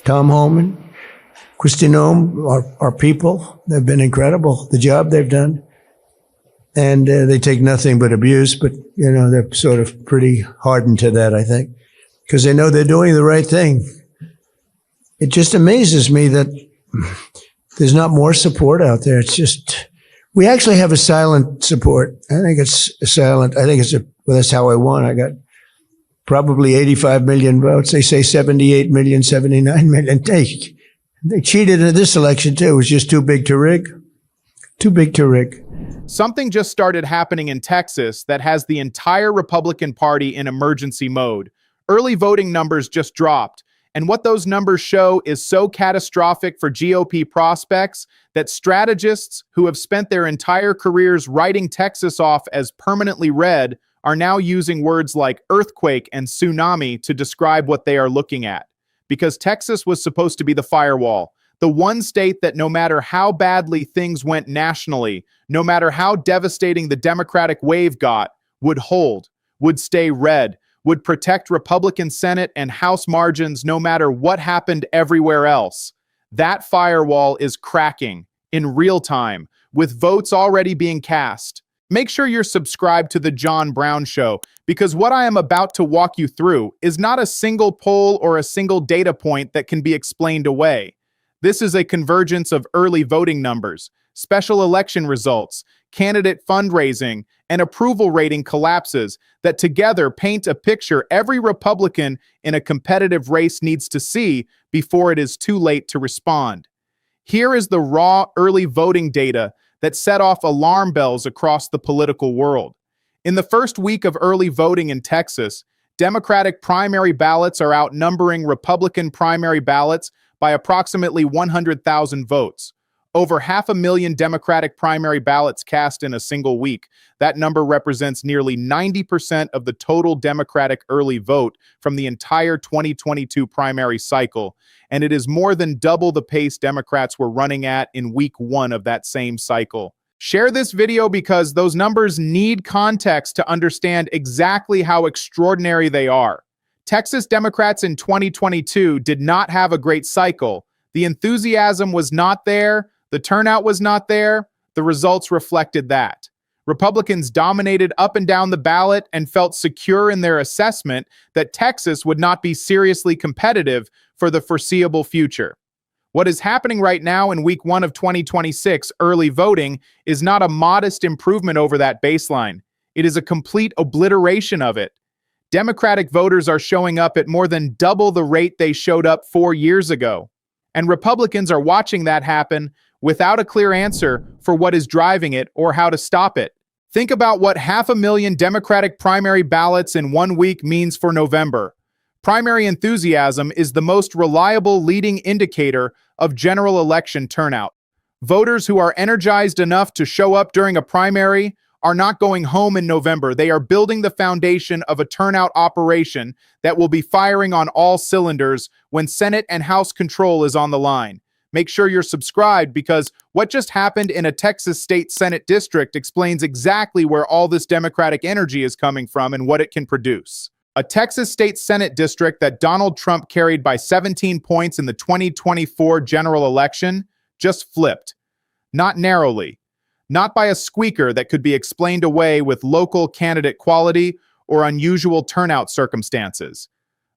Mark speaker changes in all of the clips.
Speaker 1: Tom Homan, Kristi Noem, our people. They've been incredible, the job they've done. And they take nothing but abuse, but, they're sort of pretty hardened to that, I think, because they know they're doing the right thing. It just amazes me that there's not more support out there. It's just, we actually have a silent support. I think it's silent. I think well, that's how I won. I got probably 85 million votes. They say 78 million, 79 million. They cheated in this election too. It was just too big to rig. Too big to rig.
Speaker 2: Something just started happening in Texas that has the entire Republican Party in emergency mode. Early voting numbers just dropped, and what those numbers show is so catastrophic for GOP prospects that strategists who have spent their entire careers writing Texas off as permanently red are now using words like earthquake and tsunami to describe what they are looking at. Because Texas was supposed to be the firewall, the one state that no matter how badly things went nationally, no matter how devastating the Democratic wave got, would hold, would stay red, would protect Republican Senate and House margins no matter what happened everywhere else. That firewall is cracking in real time, with votes already being cast. Make sure you're subscribed to The John Brown Show, because what I am about to walk you through is not a single poll or a single data point that can be explained away. This is a convergence of early voting numbers, special election results, candidate fundraising, and approval rating collapses that together paint a picture every Republican in a competitive race needs to see before it is too late to respond. Here is the raw early voting data that set off alarm bells across the political world. In the first week of early voting in Texas, Democratic primary ballots are outnumbering Republican primary ballots by approximately 100,000 votes. Over 500,000 Democratic primary ballots cast in a single week. That number represents nearly 90% of the total Democratic early vote from the entire 2022 primary cycle, and it is more than double the pace Democrats were running at in week 1 of that same cycle. Share this video because those numbers need context to understand exactly how extraordinary they are. Texas Democrats in 2022 did not have a great cycle. The enthusiasm was not there. The turnout was not there. The results reflected that. Republicans dominated up and down the ballot and felt secure in their assessment that Texas would not be seriously competitive for the foreseeable future. What is happening right now in week 1 of 2026 early voting is not a modest improvement over that baseline. It is a complete obliteration of it. Democratic voters are showing up at more than double the rate they showed up 4 years ago. And Republicans are watching that happen without a clear answer for what is driving it or how to stop it. Think about what 500,000 Democratic primary ballots in 1 week means for November. Primary enthusiasm is the most reliable leading indicator of general election turnout. Voters who are energized enough to show up during a primary are not going home in November. They are building the foundation of a turnout operation that will be firing on all cylinders when Senate and House control is on the line. Make sure you're subscribed because what just happened in a Texas state Senate district explains exactly where all this Democratic energy is coming from and what it can produce. A Texas state Senate district that Donald Trump carried by 17 points in the 2024 general election just flipped. Not narrowly. Not by a squeaker that could be explained away with local candidate quality or unusual turnout circumstances.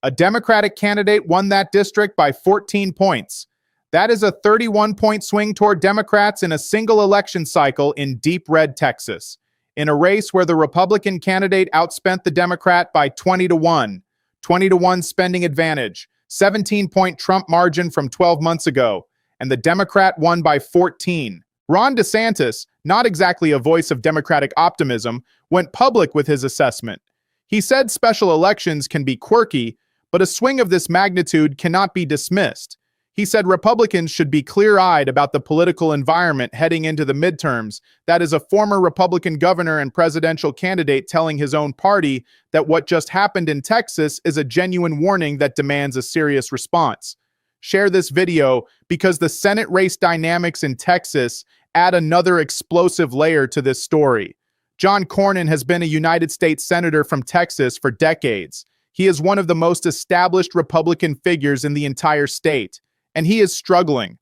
Speaker 2: A Democratic candidate won that district by 14 points. That is a 31-point swing toward Democrats in a single election cycle in deep red Texas, in a race where the Republican candidate outspent the Democrat by 20-1, 20-1 spending advantage, 17-point Trump margin from 12 months ago, and the Democrat won by 14. Ron DeSantis, not exactly a voice of Democratic optimism, went public with his assessment. He said special elections can be quirky, but a swing of this magnitude cannot be dismissed. He said Republicans should be clear-eyed about the political environment heading into the midterms. That is a former Republican governor and presidential candidate telling his own party that what just happened in Texas is a genuine warning that demands a serious response. Share this video because the Senate race dynamics in Texas add another explosive layer to this story. John Cornyn has been a United States Senator from Texas for decades. He is one of the most established Republican figures in the entire state, and he is struggling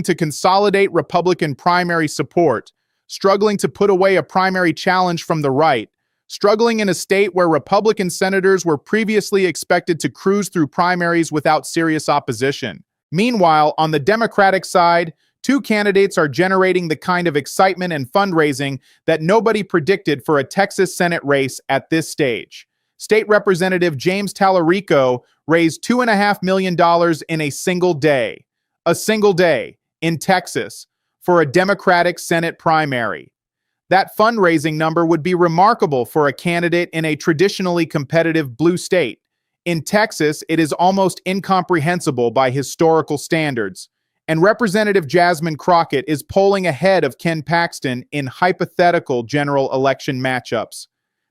Speaker 2: to consolidate Republican primary support, struggling to put away a primary challenge from the right, struggling in a state where Republican senators were previously expected to cruise through primaries without serious opposition. Meanwhile, on the Democratic side, two candidates are generating the kind of excitement and fundraising that nobody predicted for a Texas Senate race at this stage. State Representative James Tallarico raised $2.5 million in a single day in Texas for a Democratic Senate primary. That fundraising number would be remarkable for a candidate in a traditionally competitive blue state. In Texas, it is almost incomprehensible by historical standards, and Representative Jasmine Crockett is polling ahead of Ken Paxton in hypothetical general election matchups.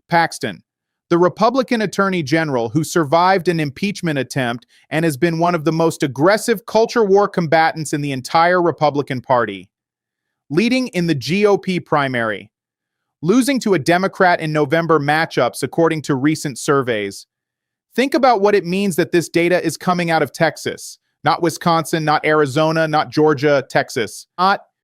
Speaker 2: Paxton, the Republican Attorney General who survived an impeachment attempt and has been one of the most aggressive culture war combatants in the entire Republican Party. Leading in the GOP primary. Losing to a Democrat in November matchups according to recent surveys. Think about what it means that this data is coming out of Texas. Not Wisconsin, not Arizona, not Georgia, Texas.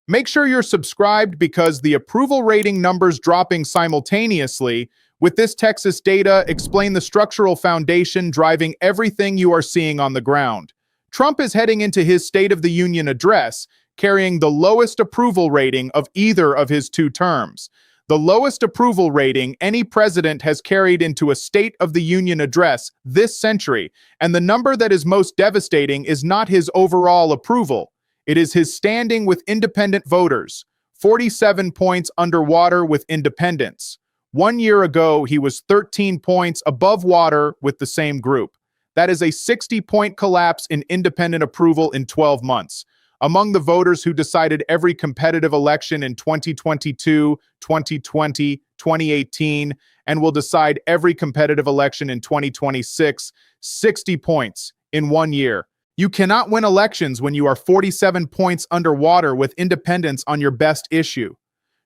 Speaker 2: Make sure you're subscribed because the approval rating numbers dropping simultaneously with this Texas data explain the structural foundation driving everything you are seeing on the ground. Trump is heading into his State of the Union address, carrying the lowest approval rating of either of his two terms. The lowest approval rating any president has carried into a State of the Union address this century, and the number that is most devastating is not his overall approval. It is his standing with independent voters, 47 points underwater with independents. 1 year ago, he was 13 points above water with the same group. That is a 60-point collapse in independent approval in 12 months. Among the voters who decided every competitive election in 2022, 2020, 2018, and will decide every competitive election in 2026, 60 points in 1 year. You cannot win elections when you are 47 points underwater with independents on your best issue.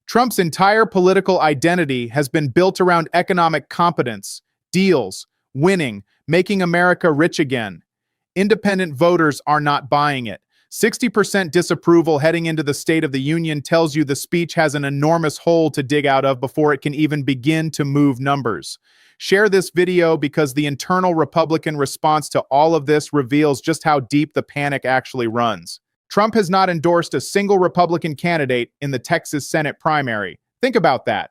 Speaker 2: Trump's entire political identity has been built around economic competence, deals, winning, making America rich again. Independent voters are not buying it. 60% disapproval heading into the State of the Union tells you the speech has an enormous hole to dig out of before it can even begin to move numbers. Share this video because the internal Republican response to all of this reveals just how deep the panic actually runs. Trump has not endorsed a single Republican candidate in the Texas Senate primary. Think about that.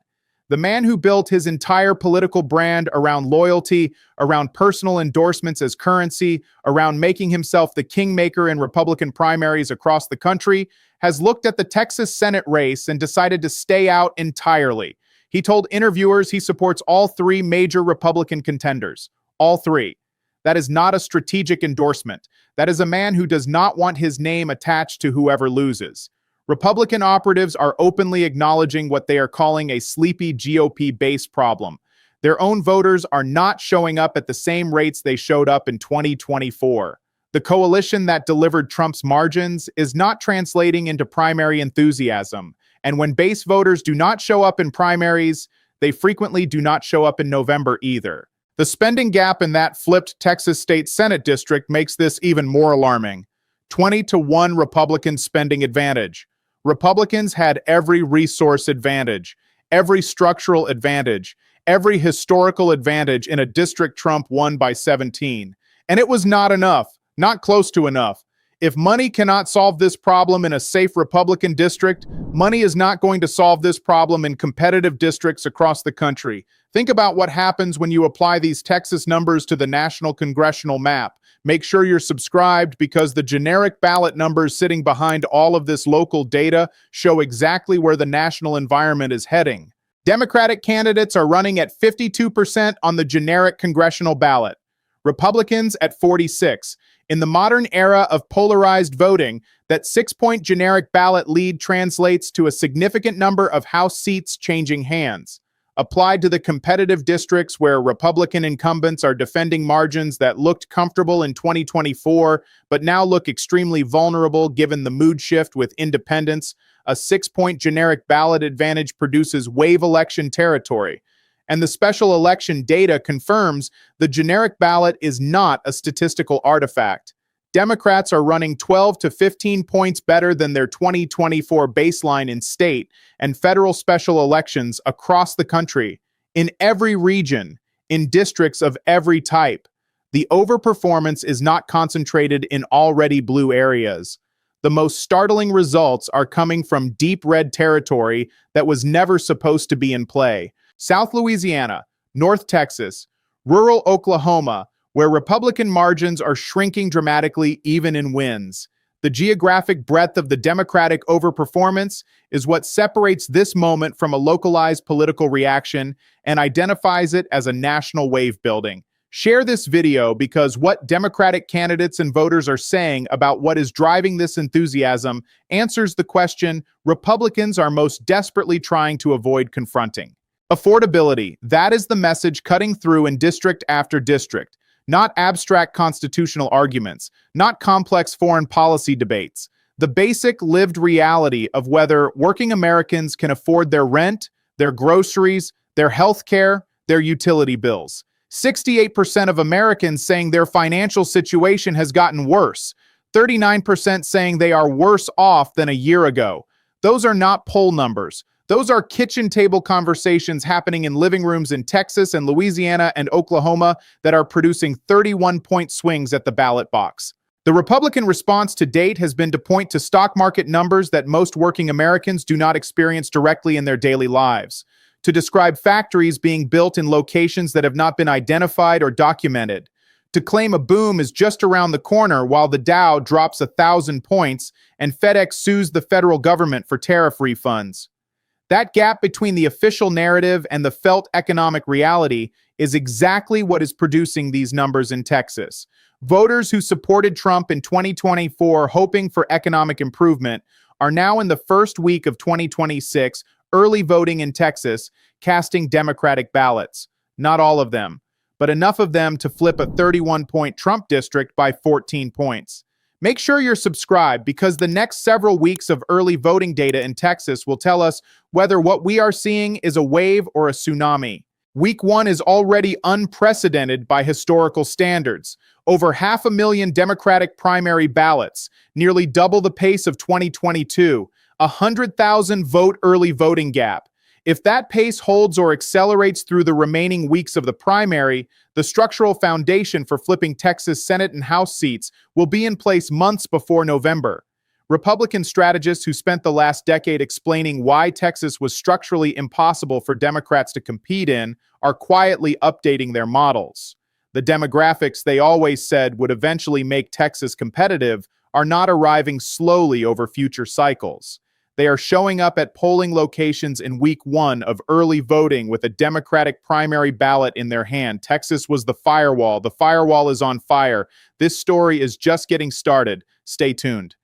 Speaker 2: The man who built his entire political brand around loyalty, around personal endorsements as currency, around making himself the kingmaker in Republican primaries across the country, has looked at the Texas Senate race and decided to stay out entirely. He told interviewers he supports all three major Republican contenders. All three. That is not a strategic endorsement. That is a man who does not want his name attached to whoever loses. Republican operatives are openly acknowledging what they are calling a sleepy GOP base problem. Their own voters are not showing up at the same rates they showed up in 2024. The coalition that delivered Trump's margins is not translating into primary enthusiasm. And when base voters do not show up in primaries, they frequently do not show up in November either. The spending gap in that flipped Texas State Senate district makes this even more alarming. 20-1 Republican spending advantage. Republicans had every resource advantage, every structural advantage, every historical advantage in a district Trump won by 17. And it was not enough, not close to enough. If money cannot solve this problem in a safe Republican district, money is not going to solve this problem in competitive districts across the country. Think about what happens when you apply these Texas numbers to the national congressional map. Make sure you're subscribed because the generic ballot numbers sitting behind all of this local data show exactly where the national environment is heading. Democratic candidates are running at 52% on the generic congressional ballot. Republicans at 46%. In the modern era of polarized voting, that 6-point generic ballot lead translates to a significant number of House seats changing hands. Applied to the competitive districts where Republican incumbents are defending margins that looked comfortable in 2024, but now look extremely vulnerable given the mood shift with independents, a 6-point generic ballot advantage produces wave election territory. and the special election data confirms the generic ballot is not a statistical artifact. Democrats are running 12 to 15 points better than their 2024 baseline in state and federal special elections across the country, in every region, in districts of every type. The overperformance is not concentrated in already blue areas. The most startling results are coming from deep red territory that was never supposed to be in play. South Louisiana, North Texas, rural Oklahoma, where Republican margins are shrinking dramatically even in wins. The geographic breadth of the Democratic overperformance is what separates this moment from a localized political reaction and identifies it as a national wave building. Share this video because what Democratic candidates and voters are saying about what is driving this enthusiasm answers the question Republicans are most desperately trying to avoid confronting. Affordability, that is the message cutting through in district after district. Not abstract constitutional arguments, not complex foreign policy debates. The basic lived reality of whether working Americans can afford their rent, their groceries, their health care, their utility bills. 68% of Americans saying their financial situation has gotten worse. 39% saying they are worse off than a year ago. Those are not poll numbers. Those are kitchen table conversations happening in living rooms in Texas and Louisiana and Oklahoma that are producing 31-point swings at the ballot box. The Republican response to date has been to point to stock market numbers that most working Americans do not experience directly in their daily lives, to describe factories being built in locations that have not been identified or documented, to claim a boom is just around the corner while the Dow drops 1,000 points and FedEx sues the federal government for tariff refunds. That gap between the official narrative and the felt economic reality is exactly what is producing these numbers in Texas. Voters who supported Trump in 2024 hoping for economic improvement are now in the first week of 2026 early voting in Texas, casting Democratic ballots. Not all of them, but enough of them to flip a 31-point Trump district by 14 points. Make sure you're subscribed because the next several weeks of early voting data in Texas will tell us whether what we are seeing is a wave or a tsunami. Week 1 is already unprecedented by historical standards. Over 500,000 Democratic primary ballots, nearly double the pace of 2022, 100,000 vote early voting gap. If that pace holds or accelerates through the remaining weeks of the primary, the structural foundation for flipping Texas Senate and House seats will be in place months before November. Republican strategists who spent the last decade explaining why Texas was structurally impossible for Democrats to compete in are quietly updating their models. The demographics they always said would eventually make Texas competitive are not arriving slowly over future cycles. They are showing up at polling locations in week 1 of early voting with a Democratic primary ballot in their hand. Texas was the firewall. The firewall is on fire. This story is just getting started. Stay tuned.